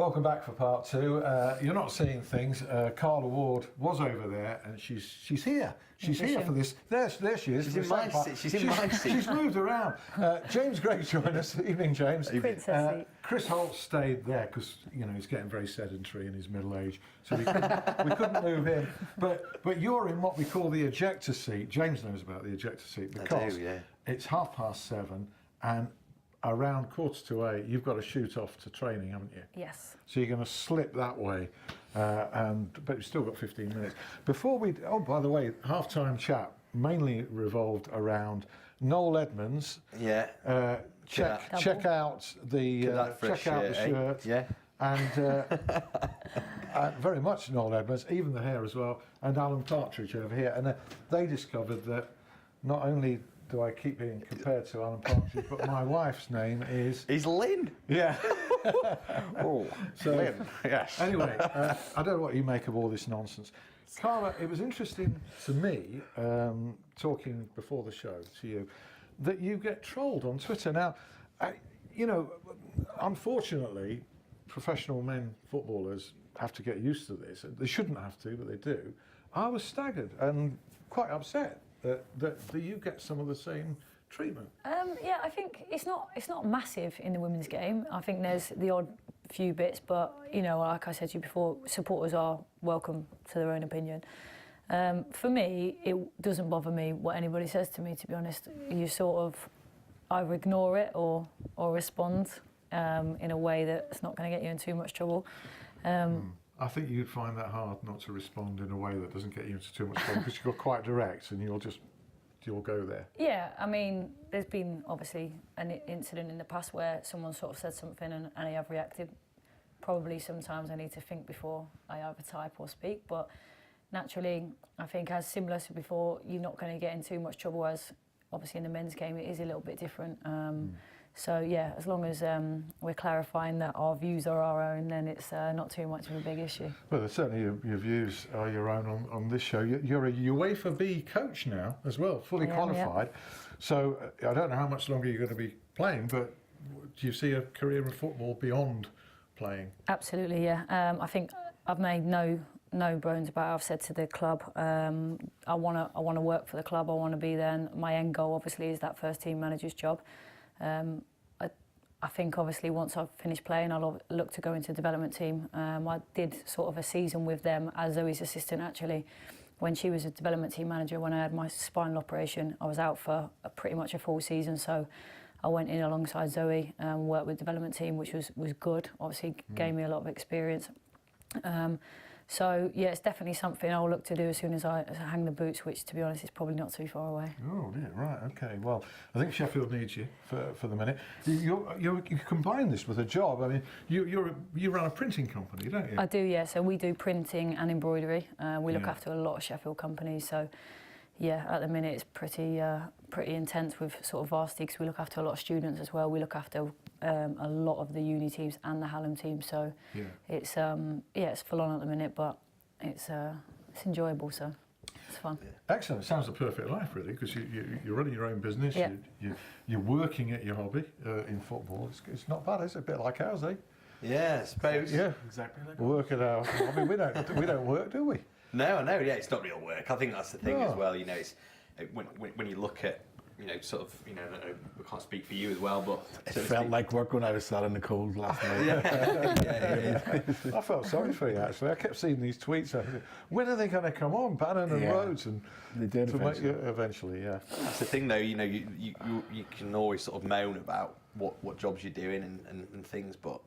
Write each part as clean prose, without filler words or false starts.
Welcome back for part two. You're not seeing things. Carla Ward was over there, and she's here. She's here for this. There she is. She's in my seat. She's in my seat. She's moved around. James Gregg joined us. Evening, James. Princess seat. Chris Holt stayed there because he's getting very sedentary in his middle age, so we couldn't move him. But you're in what we call the ejector seat. James knows about the ejector seat because it's 7:30 and around 7:45, you've got to shoot off to training, haven't you? Yes. So you're going to slip that way, but you've still got 15 minutes. Before we, by the way, half-time chat mainly revolved around Noel Edmonds. Yeah. Check out the shirt. Yeah. And very much Noel Edmonds, even the hair as well, and Alan Partridge over here. And they discovered that not only do I keep being compared to Alan Partridge, but my wife's name is Lynn. Yeah. Oh, so Lynn. Yes. Anyway, I don't know what you make of all this nonsense. Carla, it was interesting to me, talking before the show to you, that you get trolled on Twitter. Now, unfortunately, professional men footballers have to get used to this. They shouldn't have to, but they do. I was staggered and quite upset that you get some of the same treatment. Yeah, I think it's not massive in the women's game. I think there's the odd few bits, but like I said to you before, supporters are welcome to their own opinion. For me, it doesn't bother me what anybody says to me. To be honest, you sort of either ignore it or respond in a way that's not going to get you in too much trouble. I think you'd find that hard not to respond in a way that doesn't get you into too much trouble because you're quite direct and you'll go there. Yeah, I mean, there's been obviously an incident in the past where someone sort of said something and I have reacted. Probably sometimes I need to think before I either type or speak, but naturally, I think as similar to before, you're not going to get in too much trouble as obviously in the men's game it is a little bit different. So yeah, as long as we're clarifying that our views are our own, then it's not too much of a big issue. Well, certainly your views are your own on this show. You're a UEFA B coach now as well, fully qualified. Yeah. So I don't know how much longer you're going to be playing, but do you see a career in football beyond playing? Absolutely, yeah. I think I've made no bones about it. I've said to the club, I want to work for the club. I want to be there. And my end goal, obviously, is that first team manager's job. I think obviously once I've finished playing, I'll look to go into the development team. I did sort of a season with them as Zoe's assistant actually. When she was a development team manager, when I had my spinal operation, I was out for pretty much a full season. So I went in alongside Zoe and worked with the development team, which was good. Obviously gave me a lot of experience. So, yeah, it's definitely something I'll look to do as soon as I hang the boots, which, to be honest, is probably not too far away. Oh, yeah, right, OK. Well, I think Sheffield needs you for the minute. You combine this with a job. I mean, you run a printing company, don't you? I do, yeah. So we do printing and embroidery. We look after a lot of Sheffield companies. So, yeah, at the minute it's pretty intense with sort of varsity because we look after a lot of students as well. We look after a lot of the uni teams and the Hallam team, so it's it's full on at the minute, but it's enjoyable, so it's fun. Excellent. It sounds the perfect life, really, because you're running your own business. Yeah. You're working at your hobby in football. It's not bad, is it? A bit like ours, eh? Yeah, I suppose. Yeah, exactly. Like work at our hobby. We don't work, do we? No. Yeah, it's not real work. I think that's the thing as well. It's when you look at. We can't speak for you as well, but it felt like work when I was sat in the cold last night. Yeah. I felt sorry for you actually. I kept seeing these tweets. When are they going to come on, Bannon and Rhodes? And they did eventually. Yeah. That's the thing, though. You can always sort of moan about what jobs you're doing and things, but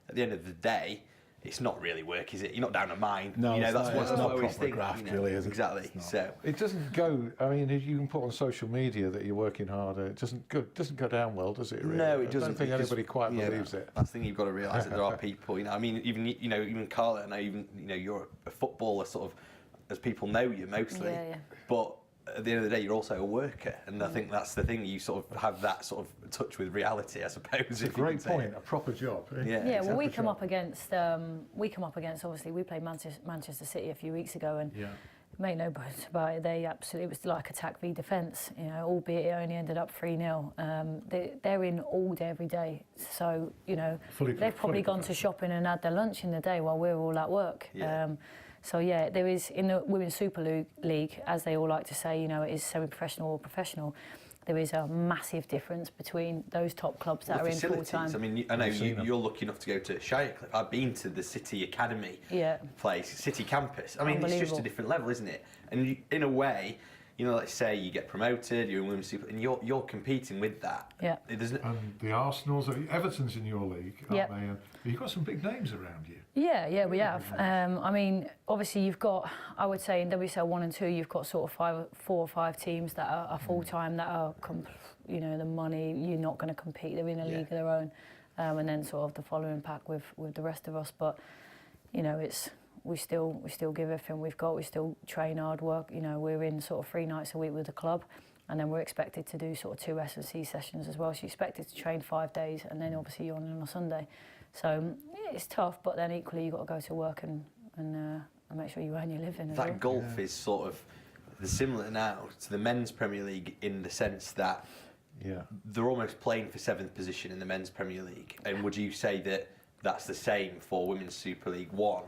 at the end of the day, it's not really work, is it? You're not down a mine. No, that's what I always proper think. Graft, really, is it? Exactly. So it doesn't go. I mean, if you can put on social media that you're working harder, it doesn't go down well, does it? Really? No, it doesn't. I don't think anybody quite believes it. That's the thing you've got to realise that there are people. I mean, even Carla, and you're a footballer, sort of, as people know you mostly. Yeah. But at the end of the day, you're also a worker, and I think that's the thing. You sort of have that sort of touch with reality, I suppose. It's a great point. A proper job. Eh? Yeah. Well, we come up against. Obviously, we played Manchester City a few weeks ago, and Make no bones about it. It was like attack v defence, you know, albeit it only ended up 3-0. They're in all day, every day. So, you know, they've probably gone to shopping and had their lunch in the day while we're all at work. Yeah. So, yeah, there is, in the Women's Super League, as they all like to say, you know, it is semi-professional or professional. There is a massive difference between those top clubs that are in full-time. I mean, I know you're lucky enough to go to Shirecliffe. I've been to the City Academy place, City Campus. I mean, it's just a different level, isn't it? And in a way, you know, let's say you get promoted, you're in Women's Super, and you're competing with that. Yeah. And the Arsenals, Everton's in your league, aren't they? And you've got some big names around you. Yeah, we have. I mean, obviously you've got, I would say in WSL 1 and 2, you've got sort of 4 or 5 teams that are full-time, that are, you know, the money, you're not going to compete, they're in a league of their own. And then sort of the following pack with the rest of us. But, you know, we still give everything we've got, we still train hard, work, you know, we're in sort of 3 nights a week with the club. And then we're expected to do sort of 2 S&C sessions as well. So you're expected to train 5 days, and then obviously you're on a Sunday. So yeah, it's tough, but then equally you've got to go to work and make sure you earn your living as well. That golf is sort of similar now to the men's Premier League in the sense that they're almost playing for 7th position in the men's Premier League. And would you say that that's the same for Women's Super League 1?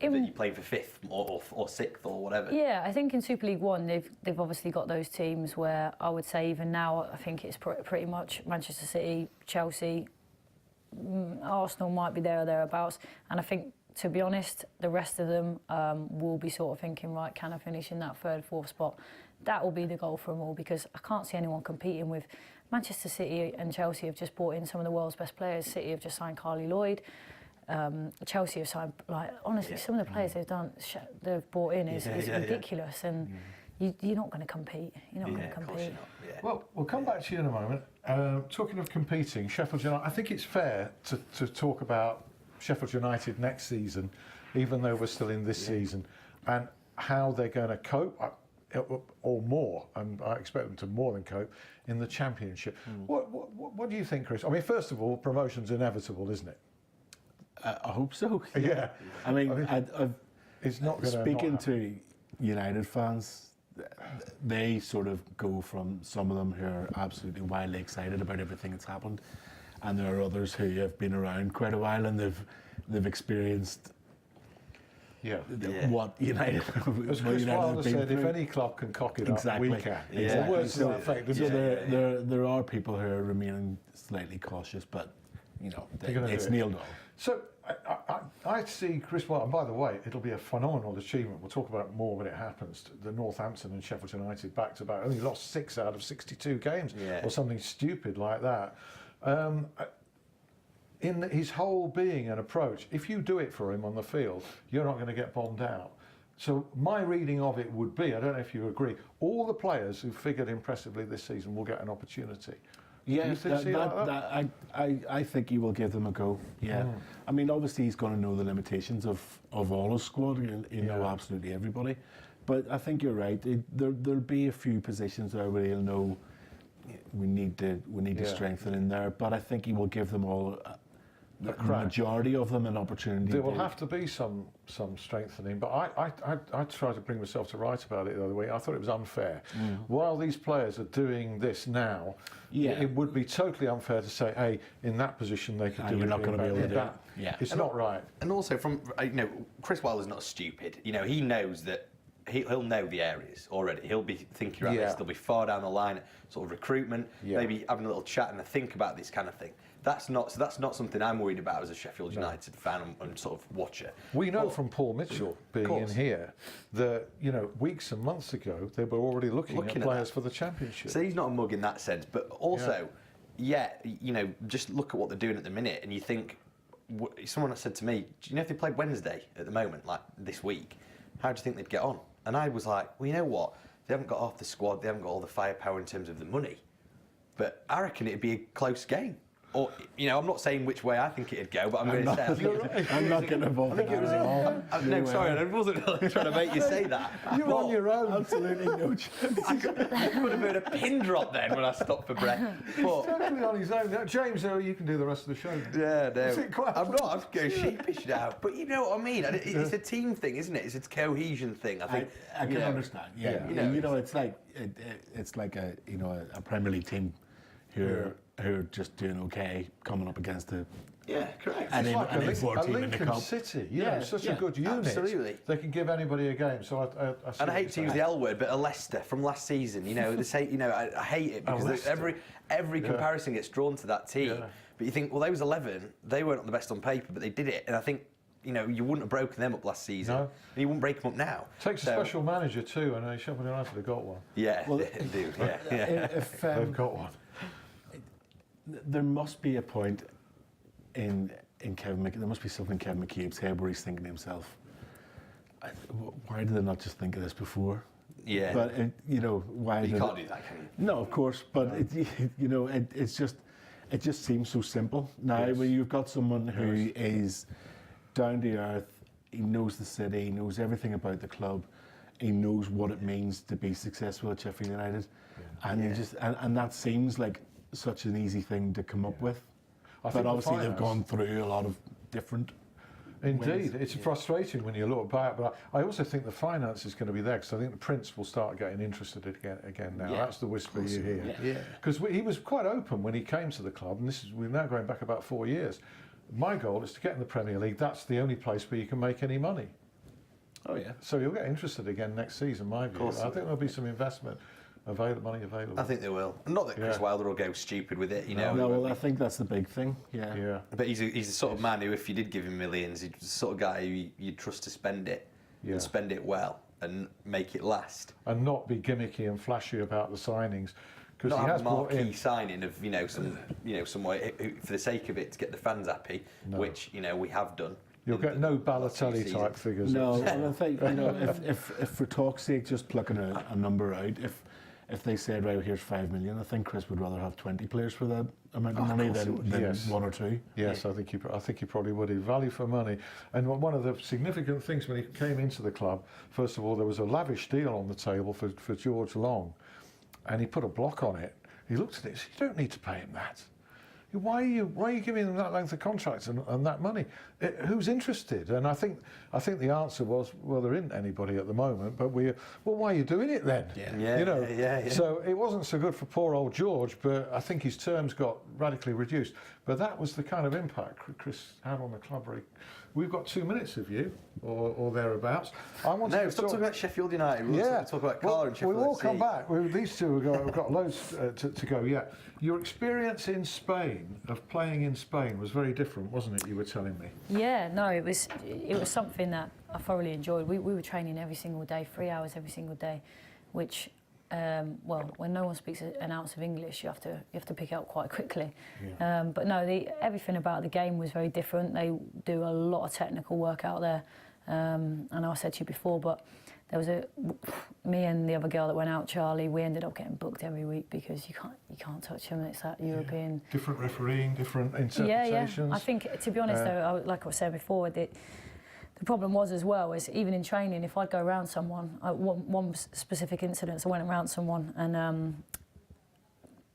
That you're playing for 5th or 6th or whatever? Yeah, I think in Super League 1 they've obviously got those teams where I would say even now I think it's pretty much Manchester City, Chelsea, Arsenal might be there or thereabouts, and I think, to be honest, the rest of them will be sort of thinking, right, can I finish in that 3rd, 4th spot? That will be the goal for them all, because I can't see anyone competing with Manchester City and Chelsea. Have just brought in some of the world's best players. City have just signed Carla Ward. Chelsea have signed, like, honestly, some of the players they've brought in is ridiculous, and you're not going to compete. You're not going to compete. Well, we'll come back to you in a moment. Talking of competing, Sheffield United, I think it's fair to talk about Sheffield United next season, even though we're still in this season, and how they're going to cope, or more, and I expect them to more than cope, in the Championship. What do you think, Chris? I mean, first of all, promotion's inevitable, isn't it? I hope so. Yeah. I mean, it's not going to. Speaking to United fans, they sort of go from some of them who are absolutely wildly excited about everything that's happened, and there are others who have been around quite a while and they've experienced what United. As Chris Wilder said, if any club can cock it up, we can. Exactly. Words to that effect. So there are people who are remaining slightly cautious, but you know, it's nailed on. So I see Chris Wilder, and by the way, it'll be a phenomenal achievement. We'll talk about it more when it happens. The Northampton and Sheffield United back to back, only lost 6 out of 62 games or something stupid like that. In his whole being and approach, if you do it for him on the field, you're not going to get bombed out. So my reading of it would be, I don't know if you agree, all the players who figured impressively this season will get an opportunity. Yeah, I think he will give them a go. Yeah, I mean, obviously he's going to know the limitations of all his squad. He'll know absolutely everybody, but I think you're right. There'll be a few positions there where he'll know we need to strengthen in there. But I think he will give them all. The majority of them an opportunity. There will have to be some strengthening, but I tried to bring myself to write about it the other week. I thought it was unfair. While these players are doing this now, it would be totally unfair to say, hey, in that position they could do it. You're not going to be able to do that. Yeah, it's not right. And also, from Chris Wilder's not stupid. You know, he knows that he'll know the areas already. He'll be thinking about this. They'll be far down the line, sort of recruitment, maybe having a little chat and a think about this kind of thing. That's not something I'm worried about as a Sheffield United fan and sort of watcher. We know from Paul Mitchell being in here that, you know, weeks and months ago they were already looking at players for the Championship. So he's not a mug in that sense, but also, you know, just look at what they're doing at the minute, and you think, someone said to me, do you know if they played Wednesday at the moment, like this week, how do you think they'd get on? And I was like, well, you know what? They haven't got half the squad, they haven't got all the firepower in terms of the money, but I reckon it'd be a close game. Or, I'm not saying which way I think it'd go, but I'm going to say... I'm not getting involved in that at all. No, sorry, I wasn't trying to make you say that. You're on your own. Absolutely no chance. I could have heard a pin drop then when I stopped for breath. But, He's totally on his own. James, you can do the rest of the show. yeah, no. Is it quite I'm not. I'm going sheepish now. But you know what I mean? It's a team thing, isn't it? It's a cohesion thing. I think. I can understand. Yeah. It's like a Premier League team who are just doing okay coming up against the correct. It's like a team in the Lincoln cup. City, such a yeah, good unit. absolutely. They can give anybody a game. So I see And I what hate you're to use the L word, but a Leicester from last season, they say, I hate it because Leicester. every comparison gets drawn to that team. Yeah. But you think, well, they was 11, they weren't the best on paper, but they did it. And I think, you wouldn't have broken them up last season. No. And you wouldn't break them up now. Takes a special manager too, and Sheffield United have got one. Yeah, well, they do. If, They've got one. There must be a point in Kevin McCabe, there must be something in Kevin McCabe's head where he's thinking to himself, why did they not just think of this before? Yeah. But, why... You can't do that, can you? No, of course, but, it just seems so simple. Now, when you've got someone who is down to earth, he knows the city, he knows everything about the club, he knows what it means to be successful at Sheffield United, and that seems like such an easy thing to come up with. But obviously they've gone through a lot of different Indeed, it's frustrating when you look back, but I also think the finance is going to be there, because I think the Prince will start getting interested again now. Yeah, that's the whisper you hear. Because he was quite open when he came to the club, and we're now going back about 4 years. My goal is to get in the Premier League. That's the only place where you can make any money. Oh yeah. So you'll get interested again next season, my view. I think there'll be some investment. Money available. I think they will. Not that Chris Wilder will go stupid with it, No, well, I think that's the big thing. Yeah. But he's the sort of man who, if you did give him millions, he's the sort of guy who you'd trust to spend it and spend it well and make it last. And not be gimmicky and flashy about the signings. Because he has a marquee signing of some way for the sake of it to get the fans happy, which we have done. You'll get no Balotelli type figures. No, and I think if for talk's sake, just plucking a number out, if they said, right, here's 5 million, I think Chris would rather have 20 players for that amount of money than one or two. Yes, I think he probably would. Value for money. And one of the significant things when he came into the club, first of all, there was a lavish deal on the table for George Long, and he put a block on it. He looked at it and said, you don't need to pay him that. Why are you giving them that length of contract and that money? Who's interested? And I think the answer was, well, there isn't anybody at the moment. But why are you doing it then? Yeah. So it wasn't so good for poor old George, but I think his terms got radically reduced. But that was the kind of impact Chris had on the club. We've got 2 minutes of you, or thereabouts. Stop talking about Sheffield United. We'll talk about Carla and Sheffield FC. We will come back. These two have got loads to go. Yeah, your experience in Spain, of playing in Spain, was very different, wasn't it? You were telling me. Yeah, no, it was something that I thoroughly enjoyed. We were training every single day, 3 hours every single day, which. When no one speaks an ounce of English, you have to pick it up quite quickly. Yeah. But no, everything about the game was very different. They do a lot of technical work out there. I know I said to you before, but there was me and the other girl that went out, Charlie. We ended up getting booked every week because you can't touch them. It's that European. Different refereeing, different interpretations. Yeah. I think, to be honest, though, like I was saying before, the problem was as well is even in training, if I'd go around someone, one specific incident, I went around someone and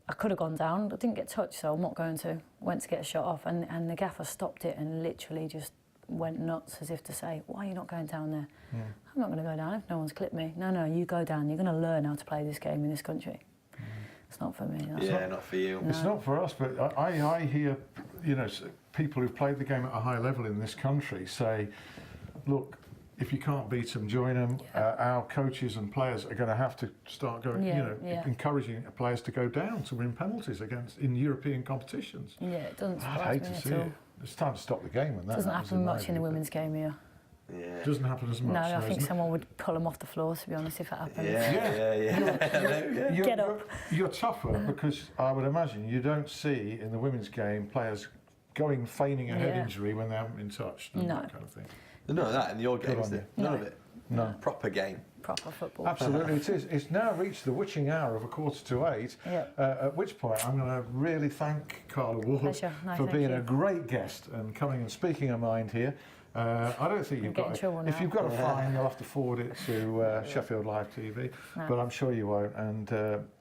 I could have gone down. I didn't get touched, so I'm not going to. Went to get a shot off, and the gaffer stopped it and literally just went nuts as if to say, why are you not going down there? Yeah. I'm not going to go down if no one's clipped me. No, you go down. You're going to learn how to play this game in this country. It's not for me. Not for you. No. It's not for us, but I hear, people who've played the game at a high level in this country say, look, if you can't beat them, join them. Our coaches and players are going to have to start going, encouraging players to go down to win penalties in European competitions. Yeah, it doesn't surprise I'd hate me to at see all. it. It's time to stop the game when that doesn't happens. happen much in the women's game here. Yeah. Doesn't happen as much. No, I think someone would pull them off the floor, to be honest, if that happened. Yeah. Get up. You're tougher because I would imagine you don't see in the women's game players feigning a head injury when they haven't been touched and that kind of thing. None of that in your game, is there? None of it. No. Proper game. Proper football. Absolutely, it is. It's now reached the witching hour of 7:45, at which point I'm going to really thank Carla Ward for being a great guest and coming and speaking her mind here. I don't think you've got to, if you've got a fine, you'll have to forward it to Sheffield Live TV, but I'm sure you won't, and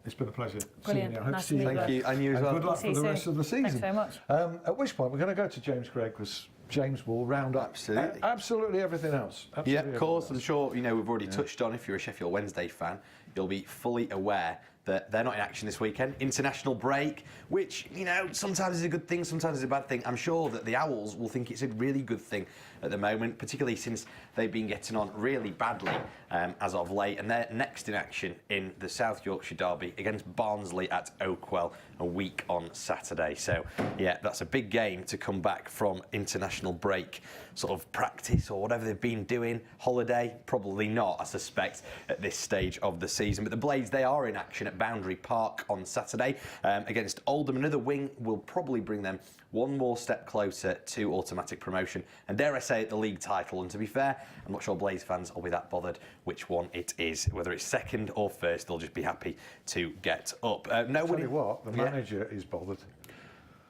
it's been a pleasure seeing you. I hope to see you again. Thank you, and you as well. Good luck for the rest of the season. Thanks very much. At which point we're going to go to James Gregg, because James will round up absolutely everything else. Yeah, of course. I'm sure we've already touched on, if you're a Sheffield Wednesday fan, you'll be fully aware that they're not in action this weekend. International break, which, sometimes is a good thing, sometimes is a bad thing. I'm sure that the Owls will think it's a really good thing at the moment, particularly since they've been getting on really badly as of late. And they're next in action in the South Yorkshire derby against Barnsley at Oakwell a week on Saturday. So, yeah, that's a big game to come back from international break, sort of practice or whatever they've been doing. Holiday? Probably not, I suspect, at this stage of the season. But the Blades, they are in action at Boundary Park on Saturday against Oldham. Another win will probably bring them one more step closer to automatic promotion, and dare I say it, the league title. And to be fair, I'm not sure Blades fans will be that bothered which one it is. Whether it's second or first, they'll just be happy to get up. Tell you what, the manager is bothered.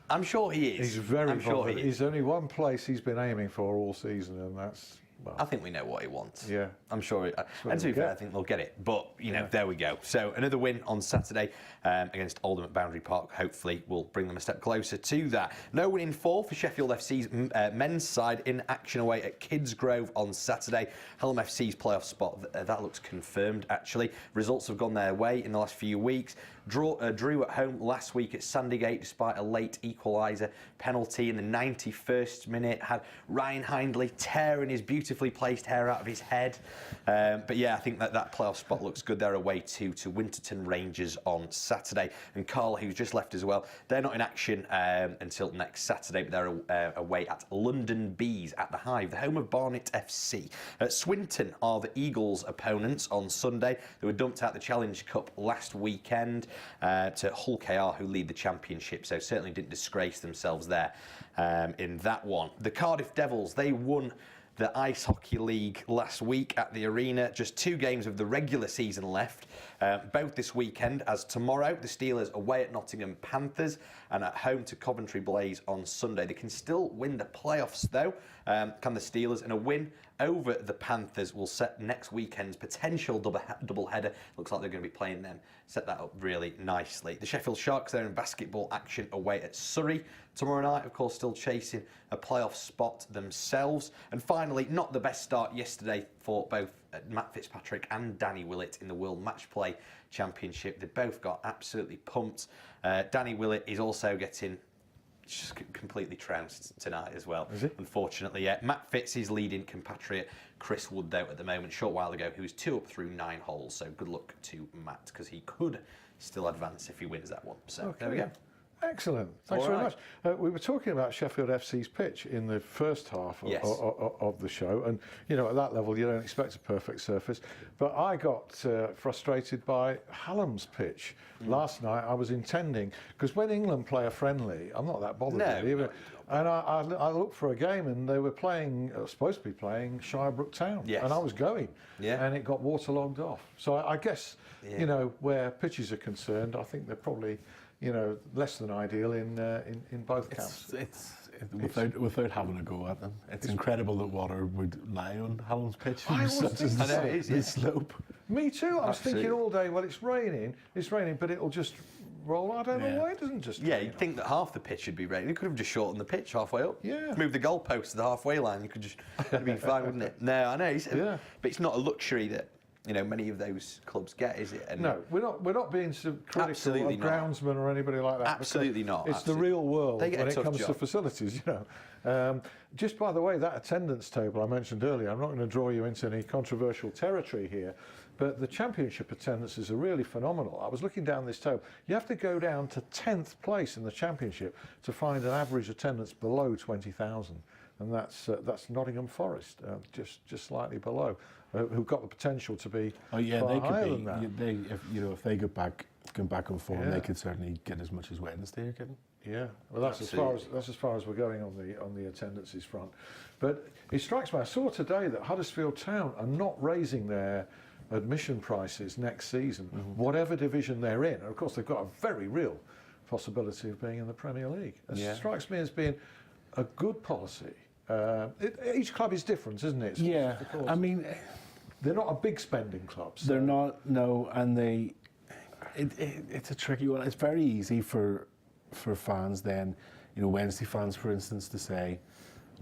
I'm sure he is. He's very bothered. He's only one place he's been aiming for all season, and that's... Well, I think we know what he wants. Yeah. I'm sure. And to be fair, I think they'll get it. But, there we go. So another win on Saturday against Oldham at Boundary Park. Hopefully will bring them a step closer to that. No win in 4 for Sheffield FC's men's side in action away at Kidsgrove on Saturday. Hallam FC's playoff spot, that looks confirmed, actually. Results have gone their way in the last few weeks. Drew at home last week at Sandygate despite a late equaliser penalty in the 91st minute. Had Ryan Hindley tearing his beautifully placed hair out of his head. But yeah, I think that playoff spot looks good. They're away to Winterton Rangers on Saturday. And Carla, who's just left as well, they're not in action until next Saturday, but they're away at London Bees at the Hive, the home of Barnet FC. Swinton are the Eagles' opponents on Sunday. They were dumped out the Challenge Cup last weekend to Hull KR, who lead the championship, so certainly didn't disgrace themselves there in that one. The Cardiff Devils, they won the Ice Hockey League last week at the Arena. Just 2 games of the regular season left, both this weekend, as tomorrow the Steelers away at Nottingham Panthers and at home to Coventry Blaze on Sunday. They can still win the playoffs though, can the Steelers, and a win over the Panthers will set next weekend's potential double header. Looks like they're going to be playing them. Set that up really nicely. The Sheffield Sharks, they're in basketball action away at Surrey tomorrow night, of course, still chasing a playoff spot themselves. And finally, not the best start yesterday for both Matt Fitzpatrick and Danny Willett in the World Match Play Championship. They both got absolutely pumped. Danny Willett is also getting just completely trounced tonight as well. Is he? Unfortunately, yeah. Matt Fitz is leading compatriot Chris Wood, though, at the moment. A short while ago, he was 2 up through 9 holes. So good luck to Matt, because he could still advance if he wins that one. So there we go. Excellent. Thanks very much. We were talking about Sheffield FC's pitch in the first half of the show, and at that level you don't expect a perfect surface. But I got frustrated by Hallam's pitch last night. I was intending, because when England play a friendly, I'm not that bothered with it. And I looked for a game, and they were supposed to be playing Shirebrook Town, and I was going, and it got waterlogged off. So I guess where pitches are concerned, I think they're probably less than ideal in both camps. Without having a go at them, it's incredible that water would lie on Hallam's pitch. I was thinking the slope. Me too. I was thinking all day, well, it's raining, but it'll just roll. I don't know why it doesn't just. Yeah, you'd think that half the pitch should be raining. You could have just shortened the pitch halfway up. Yeah. Move the goalpost to the halfway line. You could just it'd be fine, wouldn't it? No, I know. But it's not a luxury that many of those clubs get, is it? And no, we're not being critical of groundsmen or anybody like that. Absolutely not. It's the real world when it comes to facilities, Just by the way, that attendance table I mentioned earlier, I'm not going to draw you into any controversial territory here, but the championship attendances are really phenomenal. I was looking down this table. You have to go down to 10th place in the championship to find an average attendance below 20,000. And that's Nottingham Forest, just slightly below, who've got the potential to be far higher than that. If they come back on form, they could certainly get as much as Wednesday are getting. Yeah, well, that's as far as we're going on the attendances front. But it strikes me, I saw today that Huddersfield Town are not raising their admission prices next season, whatever division they're in. And of course, they've got a very real possibility of being in the Premier League. It strikes me as being a good policy. Each club is different, isn't it? Yeah, I mean, they're not a big spending club. So. They're not, no, and it's a tricky one. It's very easy for fans then, Wednesday fans, for instance, to say,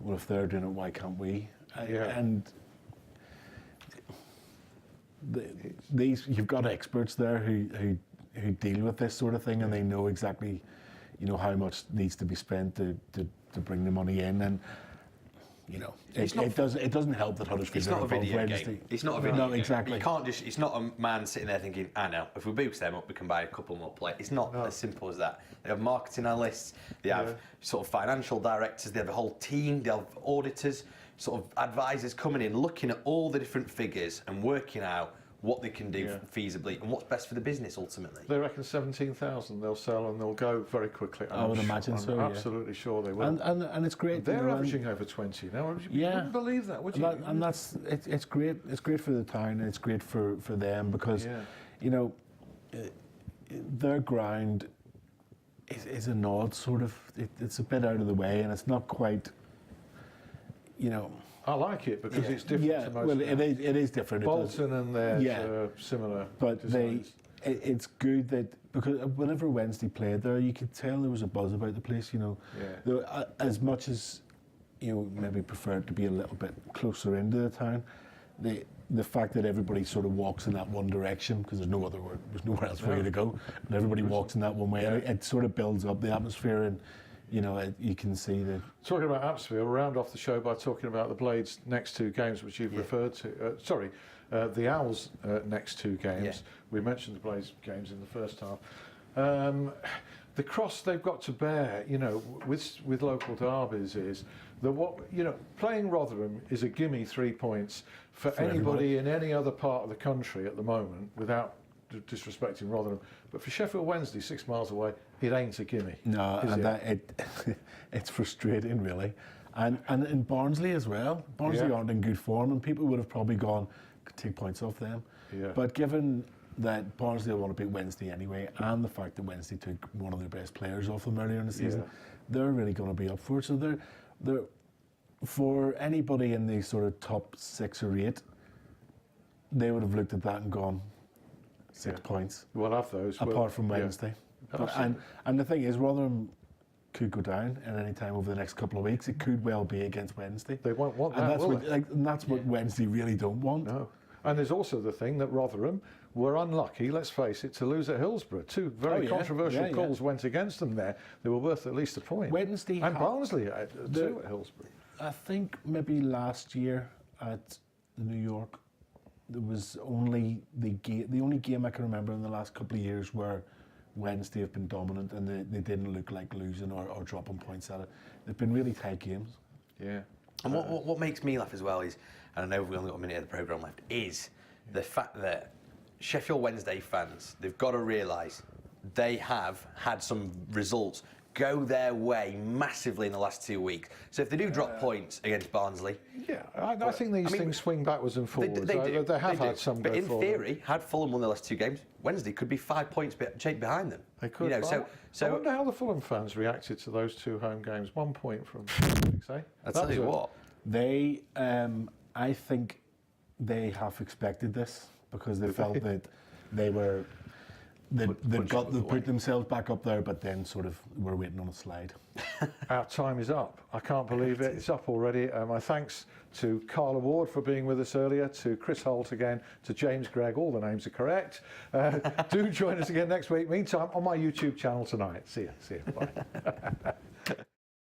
well, if they're doing it, why can't we? And you've got experts there who deal with this sort of thing, and they know exactly, how much needs to be spent to bring the money in, and it doesn't help that Huddersfield. It's not a video game. It's not a video game. Exactly. You can't just. It's not a man sitting there thinking, "I know, if we boost them up, we can buy a couple more players." It's not as simple as that. They have marketing analysts. They have sort of financial directors. They have a whole team. They have auditors, sort of advisors coming in, looking at all the different figures and working out what they can do feasibly and what's best for the business ultimately. They reckon 17,000 they'll sell, and they'll go very quickly. I would imagine so. I'm absolutely sure they will. And it's great. They're averaging over 20 now. You wouldn't believe that, would you? And it's great. It's great for the town, and it's great for them because, their ground is an odd sort of. It's a bit out of the way, and it's not quite. I like it because it's different to most. Well, it is different. Bolton and theirs similar. But designs. It's good that because whenever Wednesday played there, you could tell there was a buzz about the place. As much as maybe prefer it to be a little bit closer into the town, the fact that everybody sort of walks in that one direction because there's nowhere else for you to go, and everybody walks in that one way. It sort of builds up the atmosphere and. You can see the... Talking about atmosphere, we'll round off the show by talking about the Blades' next two games, which you've referred to. The Owls' next two games. Yeah. We mentioned the Blades games in the first half. The cross they've got to bear, with local derbies is that playing Rotherham is a gimme 3 points for anybody in any other part of the country at the moment, without disrespecting Rotherham. But for Sheffield Wednesday, 6 miles away, it ain't a gimme. No, and it's frustrating, really. And in Barnsley as well. Barnsley aren't in good form, and people would have probably gone, could take points off them. Yeah. But given that Barnsley want to beat Wednesday anyway, and the fact that Wednesday took one of their best players off them earlier in the season, they're really going to be up for it. So they're for anybody in the sort of top 6 or 8, they would have looked at that and gone, 6 points. We'll have those. Apart from Wednesday. And the thing is, Rotherham could go down at any time over the next couple of weeks. It could well be against Wednesday. They won't want that, and that's what Wednesday really don't want. No. And there's also the thing that Rotherham were unlucky, let's face it, to lose at Hillsborough. 2 very controversial calls went against them there. They were worth at least a point. Wednesday and Barnsley too at Hillsborough. I think maybe last year at New York, there was only the only game I can remember in the last couple of years where Wednesday have been dominant and they didn't look like losing or dropping points at it. They've been really tight games. Yeah. And what makes me laugh as well is, and I know we've only got a minute of the programme left, is the fact that Sheffield Wednesday fans, they've got to realise they have had some results go their way massively in the last 2 weeks. So if they do drop points against Barnsley... Yeah, I think these things swing backwards and forwards. They have had some but go in forward. Theory, had Fulham won the last 2 games, Wednesday could be 5 points behind them. They could. So I wonder how the Fulham fans reacted to those 2 home games. 1 point from 6, eh? I'll tell you what. They, I think they half expected this because they felt that they were... They put themselves back up there, but then sort of were waiting on a slide. Our time is up. I can't believe it. It's up already. My thanks to Carla Ward for being with us earlier, to Chris Holt again, to James Gregg. All the names are correct. Do join us again next week. Meantime, on my YouTube channel tonight. See you. Bye.